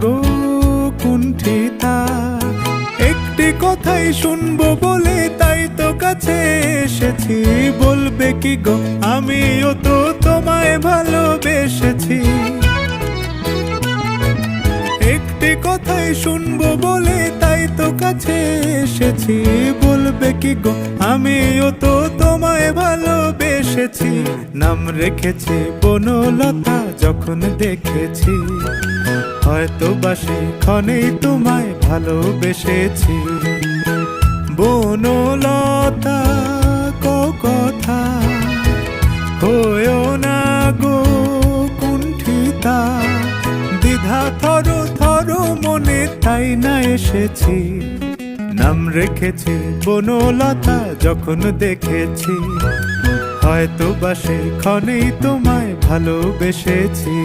গো কুণ্ঠিতা। একটি কথাই শুনবো বলে তাই তো কাছে এসেছি, বলবে কি গো আমিও তো তোমায় ভালোবেসেছি। একটি কথাই শুনবো বলে তাই তো কাছে এসেছি, বলবে কি গো আমিও তো তোমায় ভালোবেসেছি। নাম রেখেছি বনলতা যখন দেখেছি, হয়তো বা সেক্ষণেই তোমায় ভালোবেসেছি। বনলতা কথা হয়েও না গো কুণ্ঠিতা, দ্বিধা থর থর মনে তাই না এসেছি। নাম রেখেছি বনলতা যখন দেখেছি, হয়তো বা সেক্ষণেই তোমায় ভালোবেসেছি।